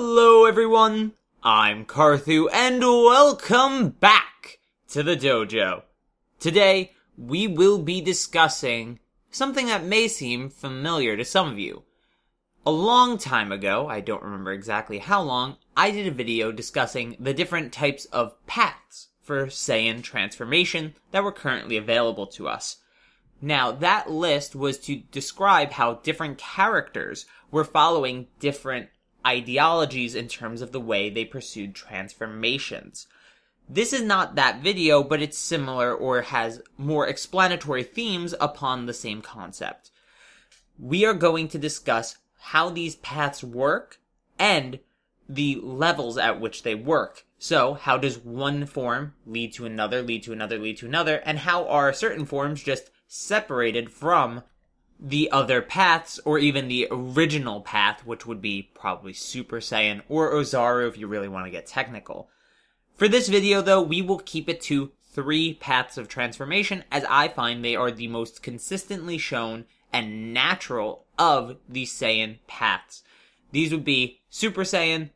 Hello everyone, I'm Carthu and welcome back to the dojo. Today, we will be discussing something that may seem familiar to some of you. A long time ago, I don't remember exactly how long, I did a video discussing the different types of paths for Saiyan transformation that were currently available to us. Now, that list was to describe how different characters were following different ideologies in terms of the way they pursued transformations. This is not that video, but it's similar or has more explanatory themes upon the same concept. We are going to discuss how these paths work and the levels at which they work. So, how does one form lead to another, lead to another, lead to another, and how are certain forms just separated from the other paths, or even the original path, which would be probably Super Saiyan or Ozaru if you really want to get technical. For this video, though, we will keep it to 3 paths of transformation, as I find they are the most consistently shown and natural of the Saiyan paths. These would be Super Saiyan,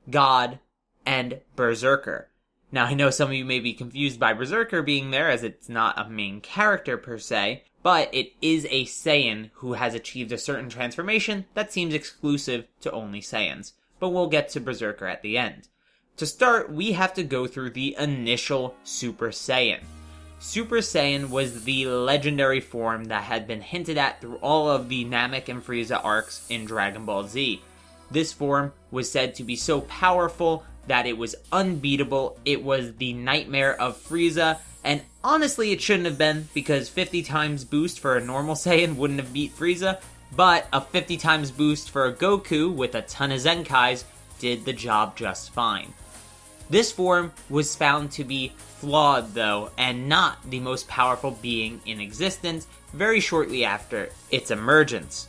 God, and Berserker. Now, I know some of you may be confused by Berserker being there, as it's not a main character per se, but it is a Saiyan who has achieved a certain transformation that seems exclusive to only Saiyans. But we'll get to Berserker at the end. To start, we have to go through the initial Super Saiyan. Super Saiyan was the legendary form that had been hinted at through all of the Namek and Frieza arcs in Dragon Ball Z. This form was said to be so powerful that it was unbeatable. It was the nightmare of Frieza, and honestly it shouldn't have been, because 50 times boost for a normal Saiyan wouldn't have beat Frieza, but a 50 times boost for a Goku with a ton of Zenkais did the job just fine. This form was found to be flawed though, and not the most powerful being in existence very shortly after its emergence.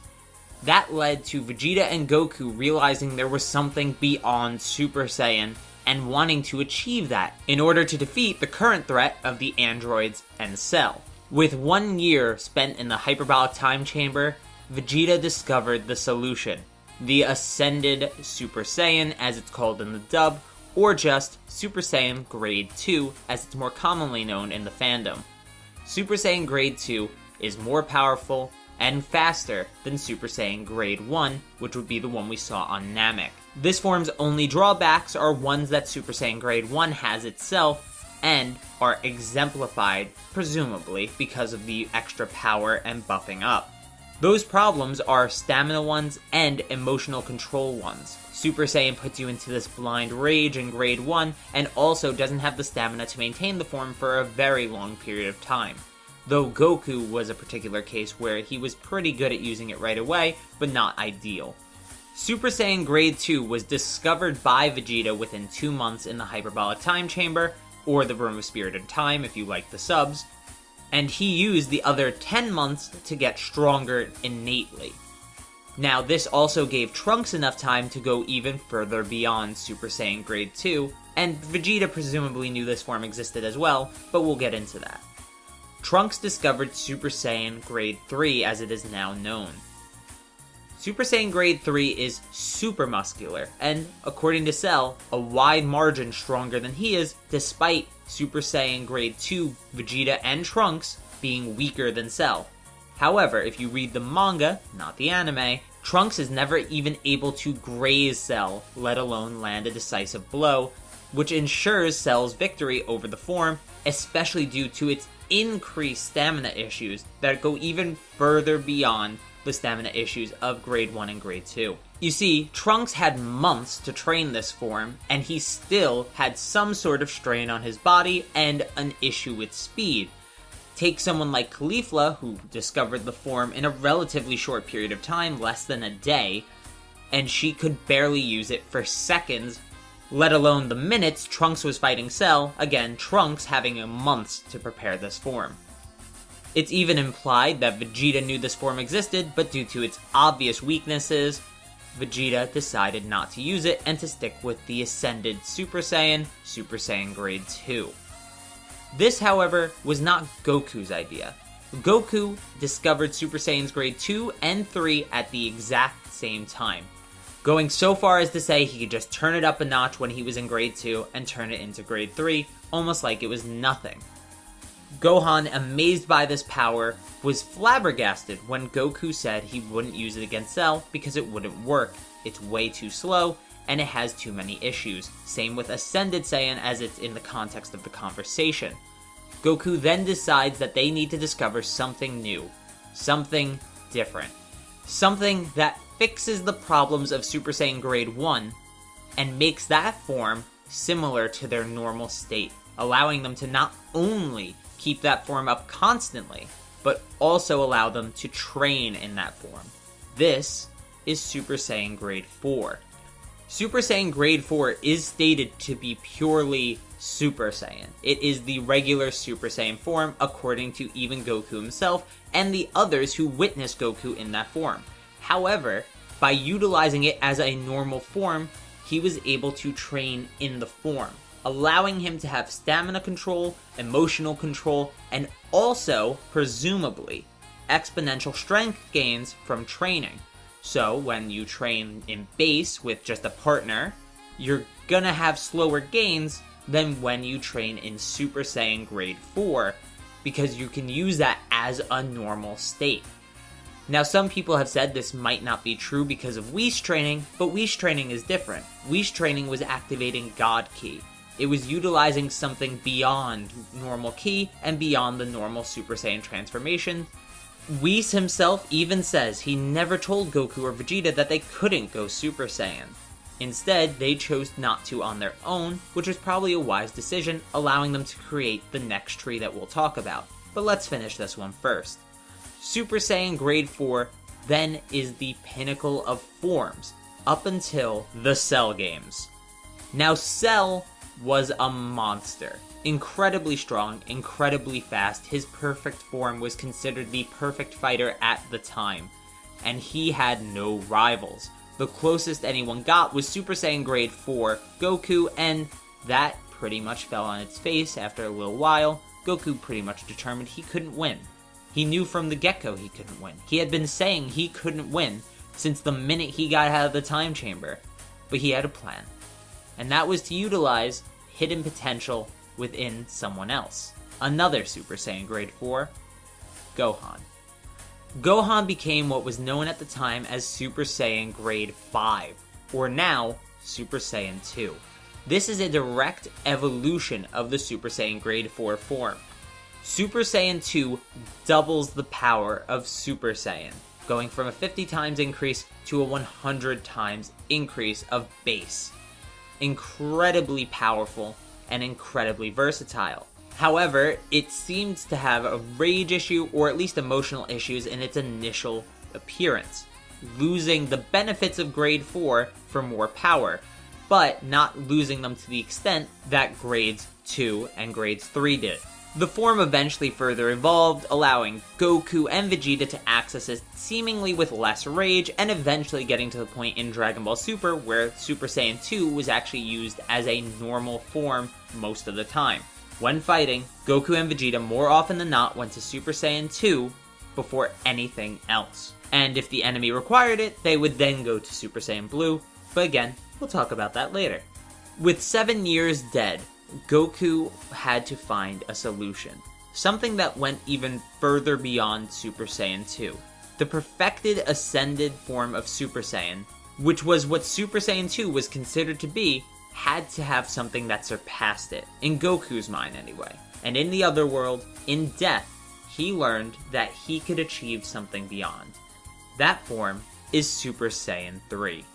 That led to Vegeta and Goku realizing there was something beyond Super Saiyan and wanting to achieve that in order to defeat the current threat of the androids and Cell. With 1 year spent in the hyperbolic time chamber, Vegeta discovered the solution: the Ascended Super Saiyan, as it's called in the dub, or just Super Saiyan Grade 2, as it's more commonly known in the fandom. Super Saiyan Grade 2 is more powerful and faster than Super Saiyan Grade 1, which would be the one we saw on Namek. This form's only drawbacks are ones that Super Saiyan Grade 1 has itself, and are exemplified, presumably, because of the extra power and buffing up. Those problems are stamina ones and emotional control ones. Super Saiyan puts you into this blind rage in Grade 1, and also doesn't have the stamina to maintain the form for a very long period of time. Though Goku was a particular case where he was pretty good at using it right away, but not ideal. Super Saiyan Grade 2 was discovered by Vegeta within 2 months in the Hyperbolic Time Chamber, or the Room of Spirited Time if you like the subs, and he used the other 10 months to get stronger innately. Now, this also gave Trunks enough time to go even further beyond Super Saiyan Grade 2, and Vegeta presumably knew this form existed as well, but we'll get into that. Trunks discovered Super Saiyan Grade 3 as it is now known. Super Saiyan Grade 3 is super muscular, and, according to Cell, a wide margin stronger than he is, despite Super Saiyan Grade 2, Vegeta, and Trunks being weaker than Cell. However, if you read the manga, not the anime, Trunks is never even able to graze Cell, let alone land a decisive blow, which ensures Cell's victory over the form, especially due to its increased stamina issues that go even further beyond the stamina issues of Grade 1 and Grade 2. You see, Trunks had months to train this form, and he still had some sort of strain on his body and an issue with speed. Take someone like Caulifla, who discovered the form in a relatively short period of time, less than a day, and she could barely use it for seconds, let alone the minutes Trunks was fighting Cell, again, Trunks having months to prepare this form. It's even implied that Vegeta knew this form existed, but due to its obvious weaknesses, Vegeta decided not to use it and to stick with the Ascended Super Saiyan Grade 2. This, however, was not Goku's idea. Goku discovered Super Saiyans Grade 2 and 3 at the exact same time. going so far as to say he could just turn it up a notch when he was in grade 2 and turn it into grade 3, almost like it was nothing. Gohan, amazed by this power, was flabbergasted when Goku said he wouldn't use it against Cell because it wouldn't work. It's way too slow, and it has too many issues. Same with Ascended Saiyan as it's in the context of the conversation. Goku then decides that they need to discover something new, something different, something that fixes the problems of Super Saiyan Grade 1 and makes that form similar to their normal state, allowing them to not only keep that form up constantly, but also allow them to train in that form. This is Super Saiyan Grade 4. Super Saiyan Grade 4 is stated to be purely Super Saiyan. It is the regular Super Saiyan form, according to even Goku himself and the others who witnessed Goku in that form. However, by utilizing it as a normal form, he was able to train in the form, allowing him to have stamina control, emotional control, and also, presumably, exponential strength gains from training. So, when you train in base with just a partner, you're gonna have slower gains than when you train in Super Saiyan Grade 4, because you can use that as a normal state. Now, some people have said this might not be true because of Whis training, but Whis training is different. Whis training was activating God Ki. It was utilizing something beyond normal Ki and beyond the normal Super Saiyan transformation. Whis himself even says he never told Goku or Vegeta that they couldn't go Super Saiyan. Instead, they chose not to on their own, which was probably a wise decision, allowing them to create the next tree that we'll talk about. But let's finish this one first. Super Saiyan Grade 4 then is the pinnacle of forms, up until the Cell games. Now, Cell was a monster. Incredibly strong, incredibly fast, his perfect form was considered the perfect fighter at the time, and he had no rivals. The closest anyone got was Super Saiyan Grade 4 Goku, and that pretty much fell on its face after a little while. Goku pretty much determined he couldn't win. He knew from the get-go he couldn't win. He had been saying he couldn't win since the minute he got out of the time chamber, but he had a plan, and that was to utilize hidden potential within someone else. Another Super Saiyan Grade 4, Gohan. Gohan became what was known at the time as Super Saiyan Grade 5, or now, Super Saiyan 2. This is a direct evolution of the Super Saiyan Grade 4 form. Super Saiyan 2 doubles the power of Super Saiyan, going from a 50 times increase to a 100 times increase of base. Incredibly powerful and incredibly versatile. However, it seems to have a rage issue, or at least emotional issues, in its initial appearance, losing the benefits of Grade 4 for more power, but not losing them to the extent that Grades 2 and Grades 3 did. The form eventually further evolved, allowing Goku and Vegeta to access it seemingly with less rage, and eventually getting to the point in Dragon Ball Super where Super Saiyan 2 was actually used as a normal form most of the time. When fighting, Goku and Vegeta more often than not went to Super Saiyan 2 before anything else. And if the enemy required it, they would then go to Super Saiyan Blue, but again, we'll talk about that later. With 7 years dead, Goku had to find a solution. Something that went even further beyond Super Saiyan 2. The perfected ascended form of Super Saiyan, which was what Super Saiyan 2 was considered to be, had to have something that surpassed it, in Goku's mind anyway. And in the other world, in death, he learned that he could achieve something beyond. That form is Super Saiyan 3.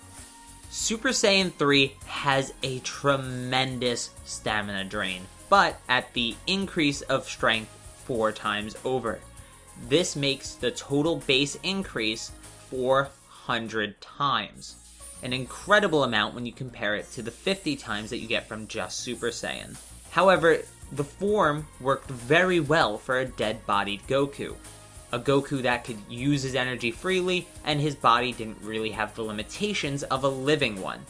Super Saiyan 3 has a tremendous stamina drain, but at the increase of strength 4 times over. This makes the total base increase 400 times. An incredible amount when you compare it to the 50 times that you get from just Super Saiyan. However, the form worked very well for a dead-bodied Goku. A Goku that could use his energy freely, and his body didn't really have the limitations of a living one.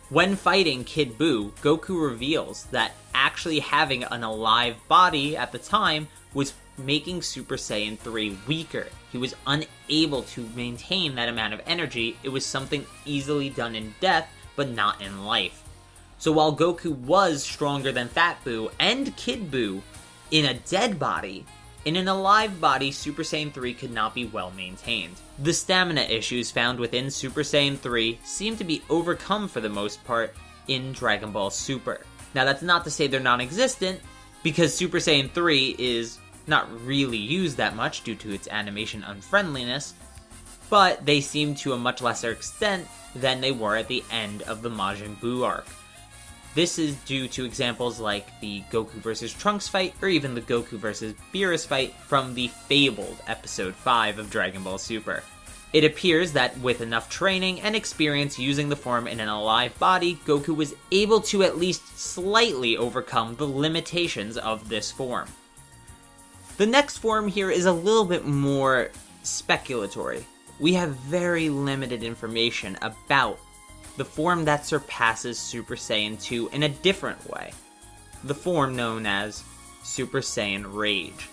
When fighting Kid Buu, Goku reveals that actually having an alive body at the time was making Super Saiyan 3 weaker. He was unable to maintain that amount of energy. It was something easily done in death, but not in life. So while Goku was stronger than Fat Buu and Kid Buu in a dead body, in an alive body, Super Saiyan 3 could not be well maintained. The stamina issues found within Super Saiyan 3 seem to be overcome for the most part in Dragon Ball Super. Now that's not to say they're non-existent, because Super Saiyan 3 is not really used that much due to its animation unfriendliness, but they seem to a much lesser extent than they were at the end of the Majin Buu arc. This is due to examples like the Goku vs. Trunks fight, or even the Goku vs. Beerus fight from the fabled Episode 5 of Dragon Ball Super. It appears that with enough training and experience using the form in an alive body, Goku was able to at least slightly overcome the limitations of this form. The next form here is a little bit more speculatory. We have very limited information about the form that surpasses Super Saiyan 2 in a different way. The form known as Super Saiyan Rage.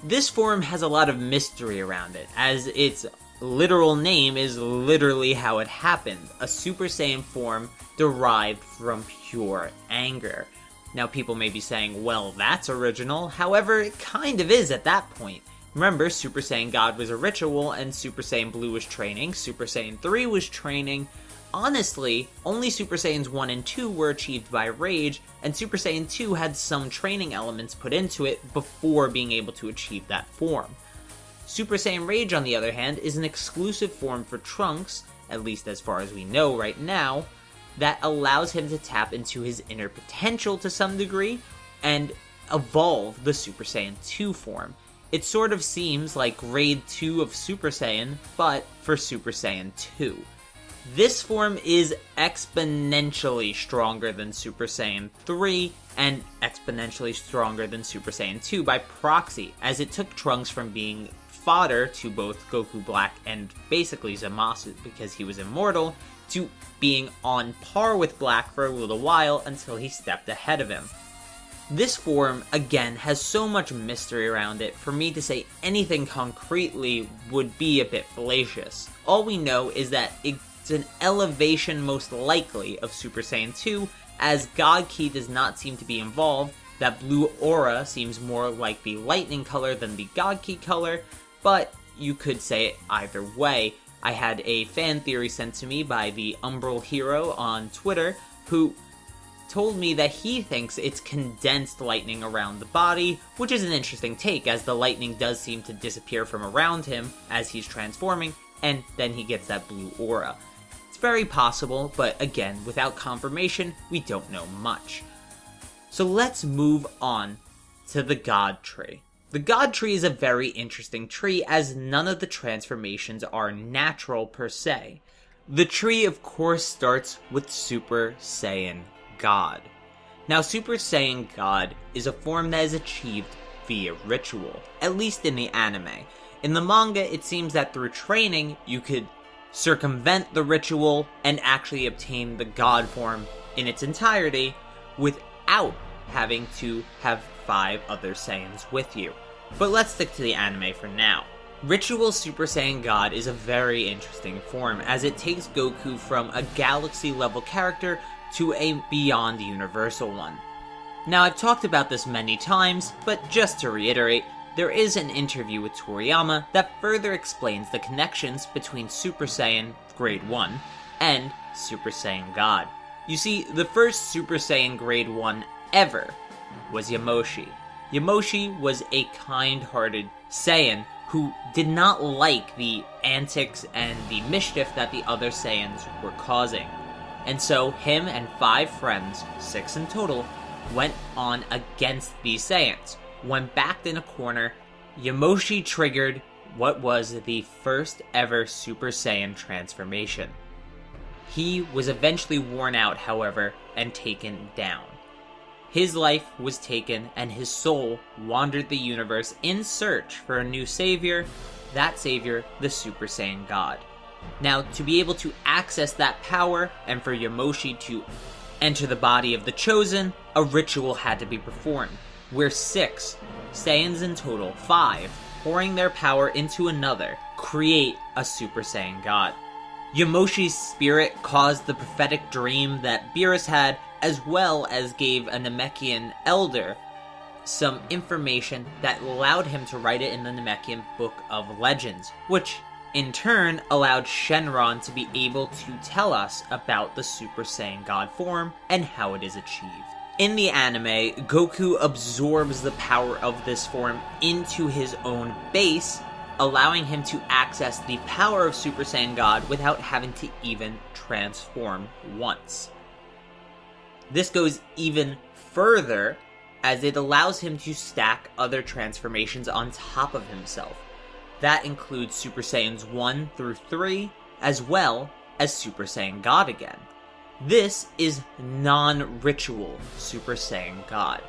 This form has a lot of mystery around it, as its literal name is literally how it happened, a Super Saiyan form derived from pure anger. Now people may be saying, well, that's original, however, it kind of is at that point. Remember, Super Saiyan God was a ritual, and Super Saiyan Blue was training, Super Saiyan 3 was training. Honestly, only Super Saiyans 1 and 2 were achieved by Rage, and Super Saiyan 2 had some training elements put into it before being able to achieve that form. Super Saiyan Rage, on the other hand, is an exclusive form for Trunks, at least as far as we know right now, that allows him to tap into his inner potential to some degree, and evolve the Super Saiyan 2 form. It sort of seems like Grade 2 of Super Saiyan, but for Super Saiyan 2. This form is exponentially stronger than Super Saiyan 3, and exponentially stronger than Super Saiyan 2 by proxy, as it took Trunks from being fodder to both Goku Black and basically Zamasu because he was immortal, to being on par with Black for a little while until he stepped ahead of him. This form, again, has so much mystery around it, for me to say anything concretely would be a bit fallacious. All we know is that it's an elevation most likely of Super Saiyan 2, as God Ki does not seem to be involved, that blue aura seems more like the lightning color than the God Ki color, but you could say it either way. I had a fan theory sent to me by the Umbral Hero on Twitter, who told me that he thinks it's condensed lightning around the body, which is an interesting take, as the lightning does seem to disappear from around him as he's transforming, and then he gets that blue aura. It's very possible, but again, without confirmation, we don't know much. So let's move on to the God Tree. The God Tree is a very interesting tree, as none of the transformations are natural per se. The tree, of course, starts with Super Saiyan God. Now, Super Saiyan God is a form that is achieved via ritual, at least in the anime. In the manga, it seems that through training, you could circumvent the ritual and actually obtain the God form in its entirety without having to have 5 other Saiyans with you. But let's stick to the anime for now. Ritual Super Saiyan God is a very interesting form, as it takes Goku from a galaxy-level character to a beyond universal one. Now, I've talked about this many times, but just to reiterate, there is an interview with Toriyama that further explains the connections between Super Saiyan Grade 1 and Super Saiyan God. You see, the first Super Saiyan Grade 1 ever was Yamoshi. Yamoshi was a kind-hearted Saiyan who did not like the antics and the mischief that the other Saiyans were causing. And so him and 5 friends, 6 in total, went on against these Saiyans. When backed in a corner, Yamoshi triggered what was the first ever Super Saiyan transformation. He was eventually worn out, however, and taken down. His life was taken, and his soul wandered the universe in search for a new savior, that savior, the Super Saiyan God. Now, to be able to access that power, and for Yamoshi to enter the body of the Chosen, a ritual had to be performed, where 6 Saiyans in total, 5, pouring their power into another, create a Super Saiyan God. Yamoshi's spirit caused the prophetic dream that Beerus had, as well as gave a Namekian elder some information that allowed him to write it in the Namekian Book of Legends, which in turn allowed Shenron to be able to tell us about the Super Saiyan God form and how it is achieved. In the anime, Goku absorbs the power of this form into his own base, allowing him to access the power of Super Saiyan God without having to even transform once. This goes even further, as it allows him to stack other transformations on top of himself. That includes Super Saiyans 1 through 3, as well as Super Saiyan God again. This is non-ritual Super Saiyan God.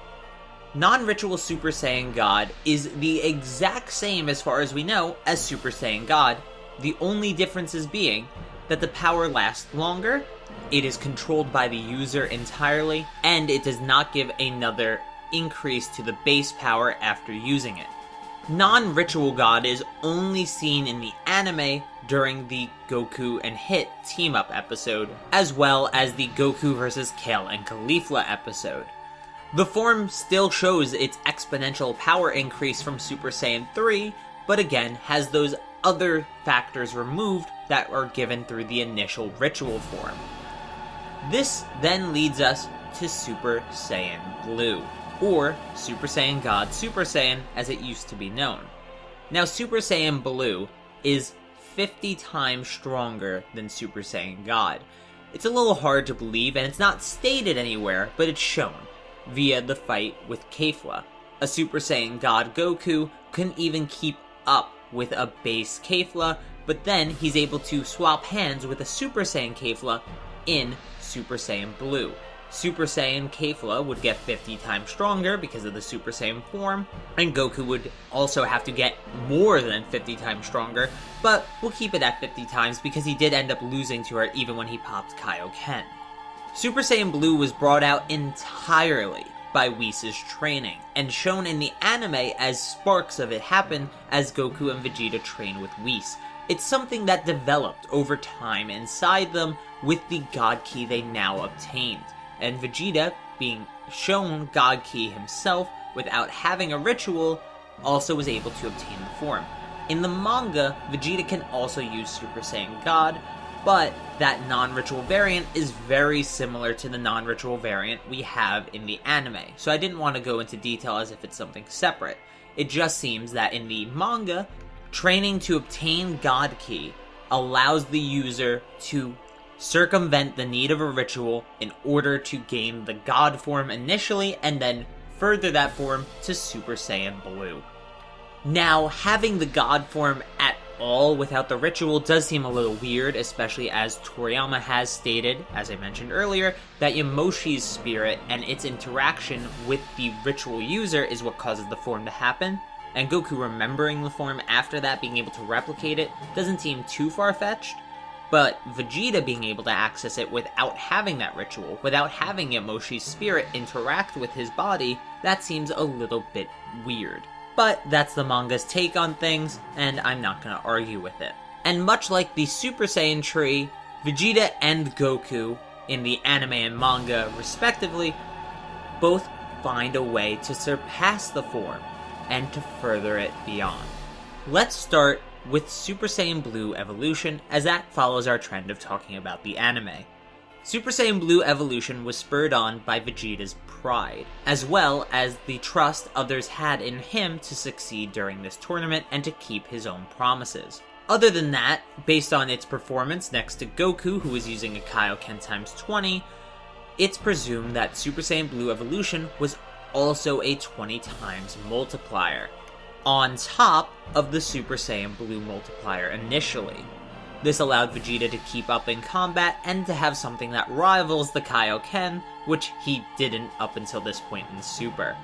Non-ritual Super Saiyan God is the exact same, as far as we know, as Super Saiyan God, the only differences being that the power lasts longer, it is controlled by the user entirely, and it does not give another increase to the base power after using it. Non-ritual God is only seen in the anime during the Goku and Hit team-up episode, as well as the Goku vs. Kale and Caulifla episode. The form still shows its exponential power increase from Super Saiyan 3, but again has those other factors removed that are given through the initial ritual form. This then leads us to Super Saiyan Blue, or Super Saiyan God Super Saiyan as it used to be known. Now Super Saiyan Blue is 50 times stronger than Super Saiyan God. It's a little hard to believe, and it's not stated anywhere, but it's shown via the fight with Caulifla. A Super Saiyan God Goku couldn't even keep up with a base Caulifla, but then he's able to swap hands with a Super Saiyan Caulifla in Super Saiyan Blue. Super Saiyan Caulifla would get 50 times stronger because of the Super Saiyan form, and Goku would also have to get more than 50 times stronger, but we'll keep it at 50 times because he did end up losing to her even when he popped Kaioken. Super Saiyan Blue was brought out entirely by Whis' training, and shown in the anime as sparks of it happen as Goku and Vegeta train with Whis. It's something that developed over time inside them with the God Ki they now obtained. And Vegeta, being shown God Ki himself without having a ritual, also was able to obtain the form. In the manga, Vegeta can also use Super Saiyan God, but that non-ritual variant is very similar to the non-ritual variant we have in the anime, so I didn't want to go into detail as if it's something separate. It just seems that in the manga, training to obtain God Ki allows the user to circumvent the need of a ritual in order to gain the God form initially, and then further that form to Super Saiyan Blue. Now, having the God form at all without the ritual does seem a little weird, especially as Toriyama has stated, as I mentioned earlier, that Yamoshi's spirit and its interaction with the ritual user is what causes the form to happen, and Goku remembering the form after that, being able to replicate it, doesn't seem too far-fetched. But Vegeta being able to access it without having that ritual, without having Yamoshi's spirit interact with his body, that seems a little bit weird. But that's the manga's take on things, and I'm not going to argue with it. And much like the Super Saiyan tree, Vegeta and Goku, in the anime and manga respectively, both find a way to surpass the form, and to further it beyond. Let's start with Super Saiyan Blue Evolution, as that follows our trend of talking about the anime. Super Saiyan Blue Evolution was spurred on by Vegeta's pride, as well as the trust others had in him to succeed during this tournament and to keep his own promises. Other than that, based on its performance next to Goku, who was using a Kaioken times 20, it's presumed that Super Saiyan Blue Evolution was also a 20 times multiplier, on top of the Super Saiyan Blue multiplier initially. This allowed Vegeta to keep up in combat and to have something that rivals the Kaioken, which he didn't up until this point in Super.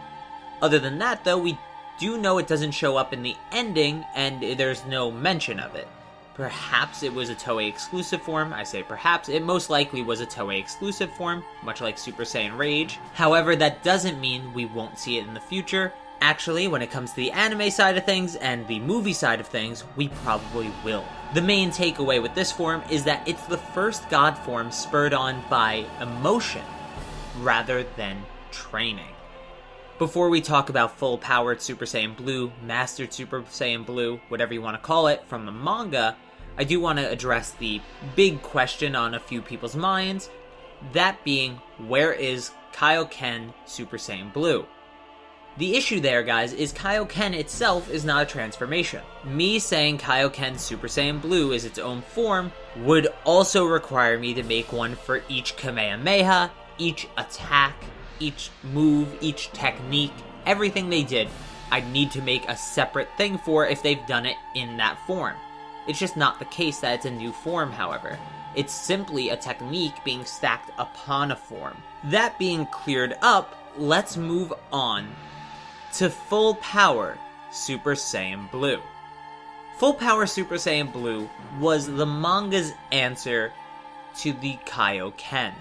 Other than that, though, we do know it doesn't show up in the ending, and there's no mention of it. Perhaps it was a Toei exclusive form. I say perhaps. It most likely was a Toei exclusive form, much like Super Saiyan Rage. However, that doesn't mean we won't see it in the future, Actually, when it comes to the anime side of things and the movie side of things, we probably will. The main takeaway with this form is that it's the first god form spurred on by emotion rather than training. Before we talk about full-powered Super Saiyan Blue, Mastered Super Saiyan Blue, whatever you want to call it, from the manga, I do want to address the big question on a few people's minds, that being, where is Kaioken Super Saiyan Blue? The issue there, guys, is Kaioken itself is not a transformation. Me saying Kaioken Super Saiyan Blue is its own form would also require me to make one for each Kamehameha, each attack, each move, each technique, everything they did, I'd need to make a separate thing for if they've done it in that form. It's just not the case that it's a new form, however. It's simply a technique being stacked upon a form. That being cleared up, let's move on to Full Power Super Saiyan Blue. Full Power Super Saiyan Blue was the manga's answer to the Kaioken.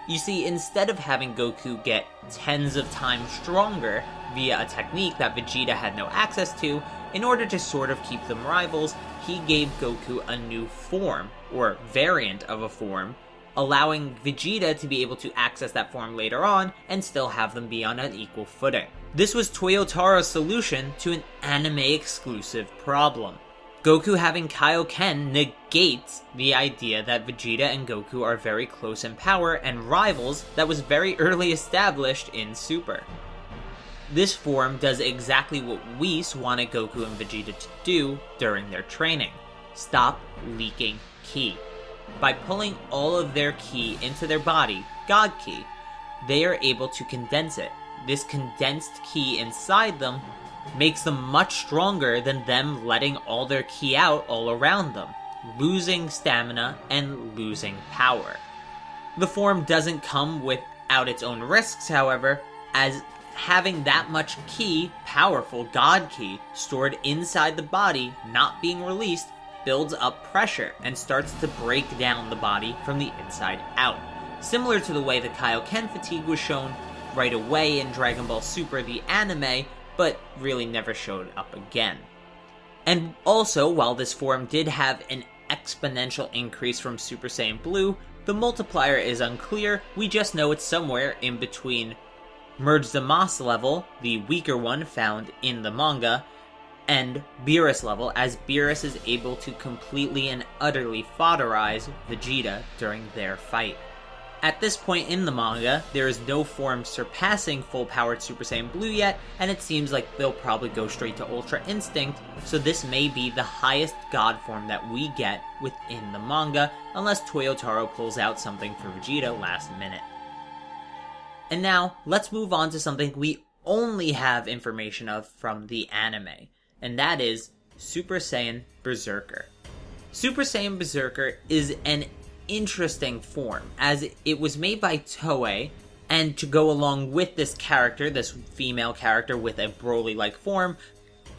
You see, instead of having Goku get tens of times stronger via a technique that Vegeta had no access to, in order to sort of keep them rivals, he gave Goku a new form, or variant of a form, allowing Vegeta to be able to access that form later on and still have them be on an equal footing. This was Toyotaro's solution to an anime-exclusive problem. Goku having Kaioken negates the idea that Vegeta and Goku are very close in power and rivals that was very early established in Super. This form does exactly what Whis wanted Goku and Vegeta to do during their training. Stop leaking ki. By pulling all of their ki into their body, God Ki, they are able to condense it. This condensed ki inside them makes them much stronger than them letting all their ki out all around them, losing stamina and losing power. The form doesn't come without its own risks, however, as having that much ki, powerful God Ki, stored inside the body, not being released, builds up pressure and starts to break down the body from the inside out. Similar to the way the Kaioken fatigue was shown right away in Dragon Ball Super the anime, but really never showed up again. And also, while this form did have an exponential increase from Super Saiyan Blue, the multiplier is unclear. We just know it's somewhere in between Merge the Mas level, the weaker one found in the manga, and Beerus level, as Beerus is able to completely and utterly fodderize Vegeta during their fight. At this point in the manga, there is no form surpassing full-powered Super Saiyan Blue yet, and it seems like they'll probably go straight to Ultra Instinct, so this may be the highest god form that we get within the manga, unless Toyotaro pulls out something for Vegeta last minute. And now, let's move on to something we only have information of from the anime, and that is Super Saiyan Berserker. Super Saiyan Berserker is an interesting form, as it was made by Toei, and to go along with this character, this female character with a Broly-like form,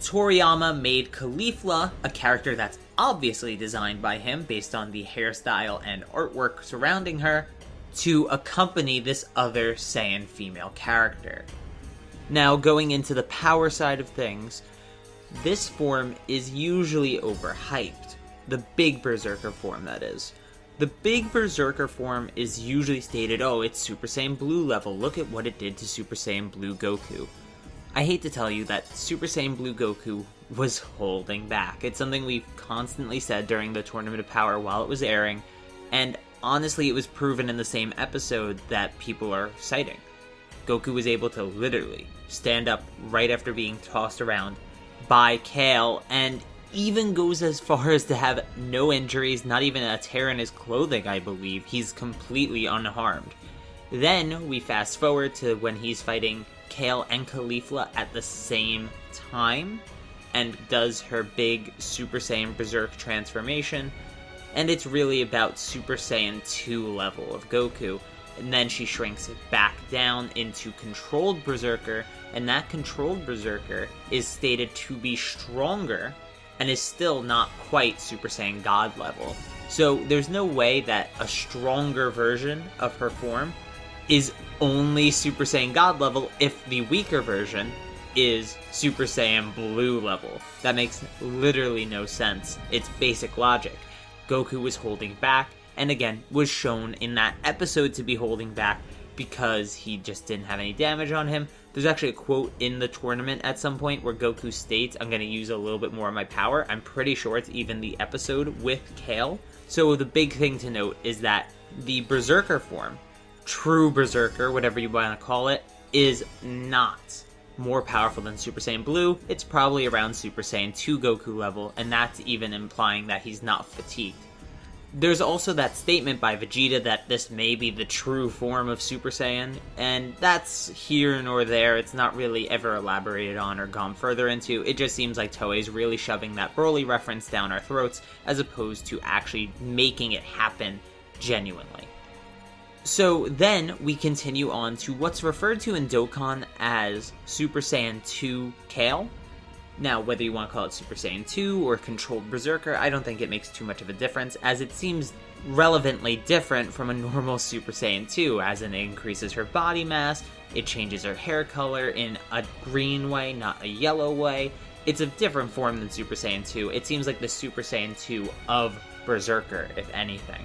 Toriyama made Caulifla, a character that's obviously designed by him based on the hairstyle and artwork surrounding her, to accompany this other Saiyan female character. Now, going into the power side of things, this form is usually overhyped. The big Berserker form, that is. The big Berserker form is usually stated, oh, it's Super Saiyan Blue level, look at what it did to Super Saiyan Blue Goku. I hate to tell you that Super Saiyan Blue Goku was holding back. It's something we've constantly said during the Tournament of Power while it was airing, and honestly it was proven in the same episode that people are citing. Goku was able to literally stand up right after being tossed around by Kale, and even goes as far as to have no injuries, not even a tear in his clothing, I believe. He's completely unharmed. Then we fast forward to when he's fighting Kale and Caulifla at the same time, and does her big Super Saiyan Berserk transformation, and it's really about Super Saiyan 2 level of Goku, and then she shrinks back down into Controlled Berserker, and that Controlled Berserker is stated to be stronger, and is still not quite Super Saiyan God level. So there's no way that a stronger version of her form is only Super Saiyan God level if the weaker version is Super Saiyan Blue level. That makes literally no sense. It's basic logic. Goku was holding back, and again, was shown in that episode to be holding back because he just didn't have any damage on him. There's actually a quote in the tournament at some point where Goku states, I'm going to use a little bit more of my power. I'm pretty sure it's even the episode with Kale. So the big thing to note is that the Berserker form, true Berserker, whatever you want to call it, is not more powerful than Super Saiyan Blue. It's probably around Super Saiyan 2 Goku level, and that's even implying that he's not fatigued. There's also that statement by Vegeta that this may be the true form of Super Saiyan, and that's here nor there. It's not really ever elaborated on or gone further into. It just seems like Toei's really shoving that Broly reference down our throats as opposed to actually making it happen genuinely. So then we continue on to what's referred to in Dokkan as Super Saiyan 2 Kale. Now, whether you want to call it Super Saiyan 2 or Controlled Berserker, I don't think it makes too much of a difference, as it seems relevantly different from a normal Super Saiyan 2, as it increases her body mass, it changes her hair color in a green way, not a yellow way. It's a different form than Super Saiyan 2. It seems like the Super Saiyan 2 of Berserker, if anything.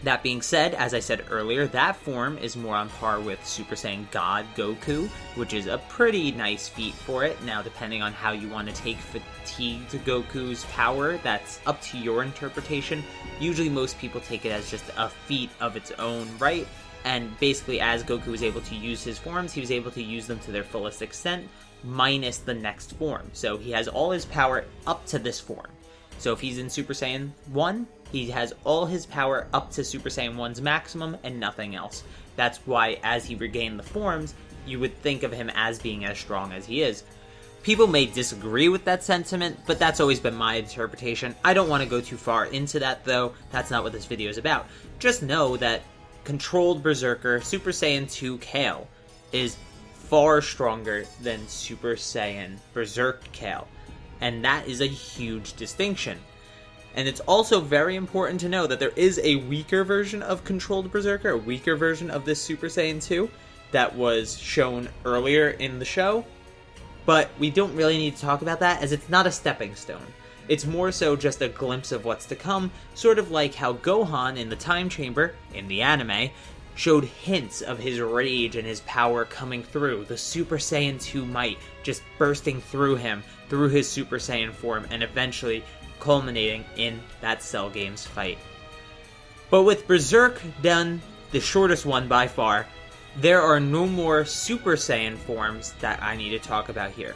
That being said, as I said earlier, that form is more on par with Super Saiyan God Goku, which is a pretty nice feat for it. Now, depending on how you want to take fatigued Goku's power, that's up to your interpretation. Usually most people take it as just a feat of its own right, and basically as Goku was able to use his forms, he was able to use them to their fullest extent, minus the next form. So he has all his power up to this form. So if he's in Super Saiyan 1, he has all his power up to Super Saiyan 1's maximum and nothing else. That's why as he regained the forms, you would think of him as being as strong as he is. People may disagree with that sentiment, but that's always been my interpretation. I don't want to go too far into that though. That's not what this video is about. Just know that Controlled Berserker Super Saiyan 2 Kale is far stronger than Super Saiyan Berserk Kale. And that is a huge distinction. And it's also very important to know that there is a weaker version of Controlled Berserker, a weaker version of this Super Saiyan 2 that was shown earlier in the show. But we don't really need to talk about that as it's not a stepping stone. It's more so just a glimpse of what's to come, sort of like how Gohan in the Time Chamber, in the anime, showed hints of his rage and his power coming through, the Super Saiyan 2 might just bursting through him, through his Super Saiyan form, and eventually culminating in that Cell Games fight. But with Berserk done, the shortest one by far, there are no more Super Saiyan forms that I need to talk about here.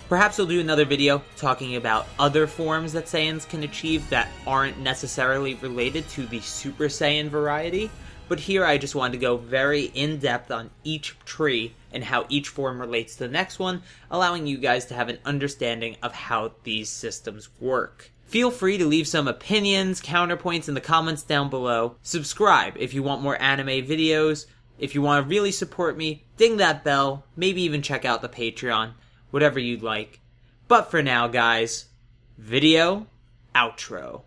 Perhaps we'll do another video talking about other forms that Saiyans can achieve that aren't necessarily related to the Super Saiyan variety, but here I just wanted to go very in-depth on each tree and how each form relates to the next one, allowing you guys to have an understanding of how these systems work. Feel free to leave some opinions, counterpoints in the comments down below. Subscribe if you want more anime videos. If you want to really support me, ding that bell, maybe even check out the Patreon, whatever you'd like. But for now, guys, video outro.